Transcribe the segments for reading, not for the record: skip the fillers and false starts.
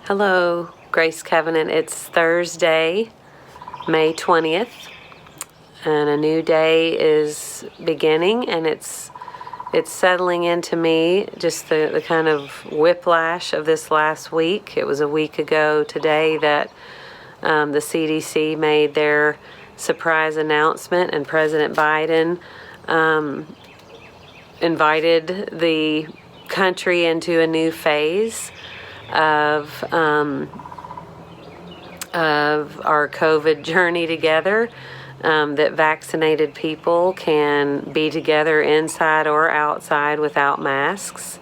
Hello, Grace Covenant. It's Thursday, May 20th, and a new day is beginning, and it's settling into me, just the kind of whiplash of this last week. It was a week ago today that the CDC made their surprise announcement, and President Biden invited the country into a new phase of our COVID journey together, that vaccinated people can be together inside or outside without masks.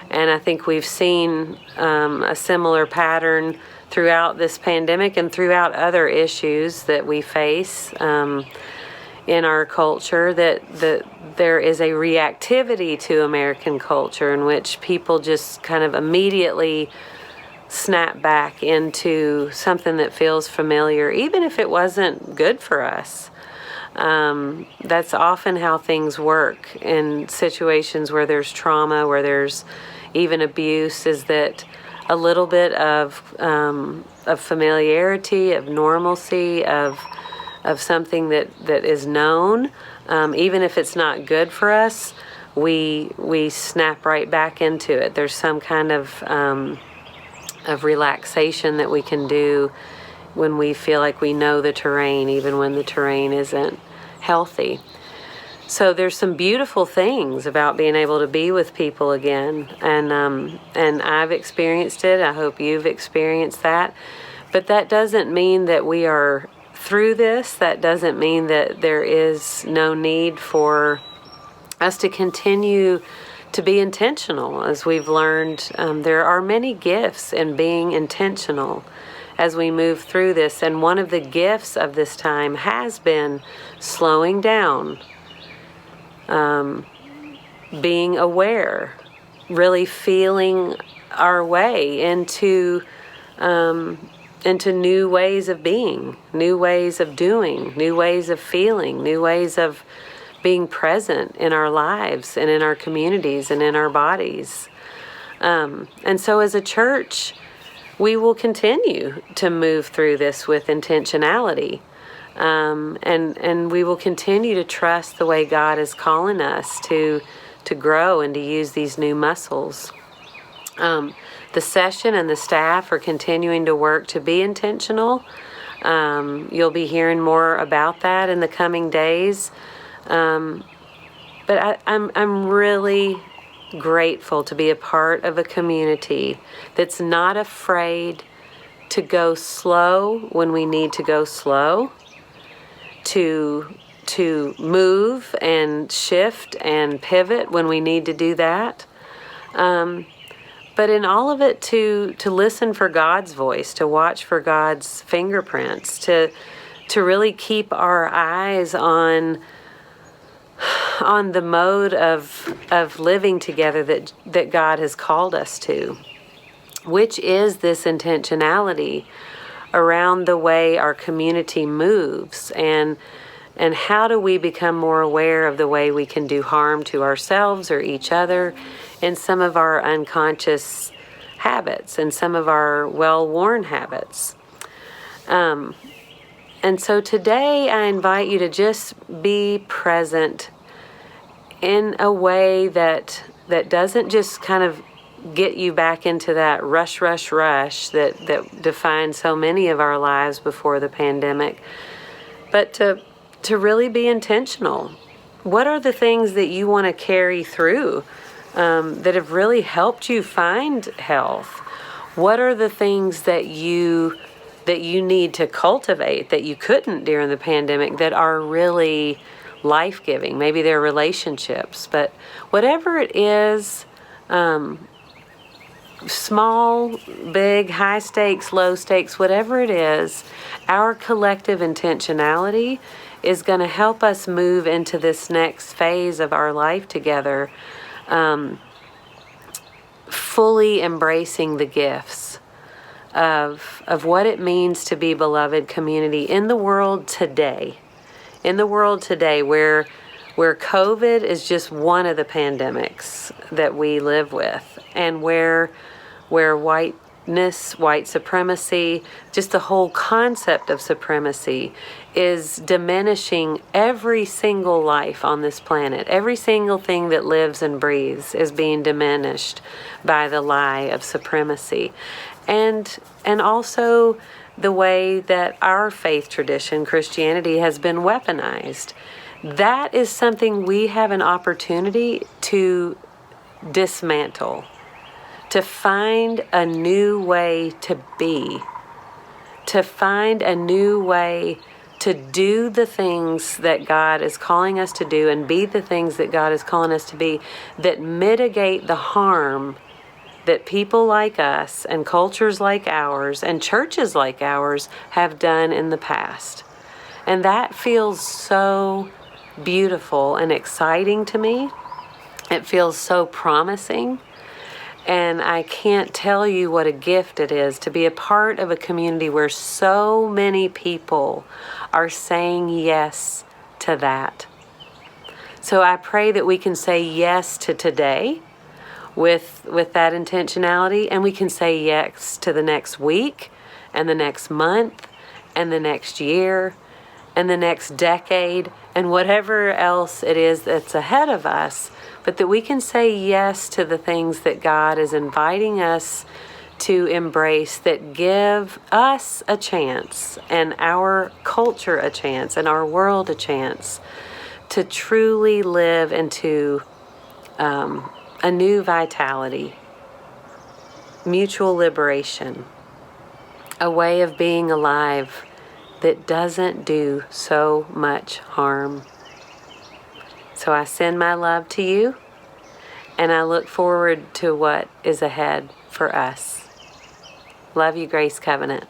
And I think we've seen a similar pattern throughout this pandemic and throughout other issues that we face in our culture, that there is a reactivity to American culture in which people just kind of immediately snap back into something that feels familiar, even if it wasn't good for us. That's often how things work in situations where there's trauma, where there's even abuse, is that a little bit of familiarity, of normalcy, of something that is known, even if it's not good for us, we snap right back into it. There's some kind of relaxation that we can do when we feel like we know the terrain, even when the terrain isn't healthy. So there's some beautiful things about being able to be with people again, and I've experienced it. I hope you've experienced that. But that doesn't mean that we are through this. That doesn't mean that there is no need for us to continue to be intentional. As we've learned, there are many gifts in being intentional as we move through this. And one of the gifts of this time has been slowing down, being aware, really feeling our way into new ways of being, new ways of doing, new ways of feeling, new ways of being present in our lives and in our communities and in our bodies. And so as a church, we will continue to move through this with intentionality. And we will continue to trust the way God is calling us to grow and to use these new muscles. The session and the staff are continuing to work to be intentional. You'll be hearing more about that in the coming days. But I'm really grateful to be a part of a community that's not afraid to go slow when we need to go slow, to move and shift and pivot when we need to do that. But in all of it, to listen for God's voice, to watch for God's fingerprints, to really keep our eyes on the mode of living together that God has called us to, which is this intentionality around the way our community moves, and how do we become more aware of the way we can do harm to ourselves or each other in some of our unconscious habits and some of our well-worn habits. And so today I invite you to just be present in a way that doesn't just kind of get you back into that rush that defined so many of our lives before the pandemic, but to really be intentional. What are the things that you want to carry through that have really helped you find health? What are the things that you need to cultivate that you couldn't during the pandemic that are really life-giving? Maybe they're relationships, but whatever it is, small, big, high stakes, low stakes, whatever it is, our collective intentionality is going to help us move into this next phase of our life together, fully embracing the gifts of what it means to be beloved community in the world today. In the world today, where COVID is just one of the pandemics that we live with, and where white white supremacy, just the whole concept of supremacy is diminishing every single life on this planet. Every single thing that lives and breathes is being diminished by the lie of supremacy. And also the way that our faith tradition, Christianity, has been weaponized. That is something we have an opportunity to dismantle, to find a new way to be, to find a new way to do the things that God is calling us to do and be the things that God is calling us to be, that mitigate the harm that people like us and cultures like ours and churches like ours have done in the past. And that feels so beautiful and exciting to me. It feels so promising. And I can't tell you what a gift it is to be a part of a community where so many people are saying yes to that. So I pray that we can say yes to today with that intentionality, and we can say yes to the next week and the next month and the next year and the next decade and whatever else it is that's ahead of us, but that we can say yes to the things that God is inviting us to embrace, that give us a chance and our culture a chance and our world a chance to truly live into a new vitality, mutual liberation, a way of being alive that doesn't do so much harm. So I send my love to you, and I look forward to what is ahead for us. Love you, Grace Covenant.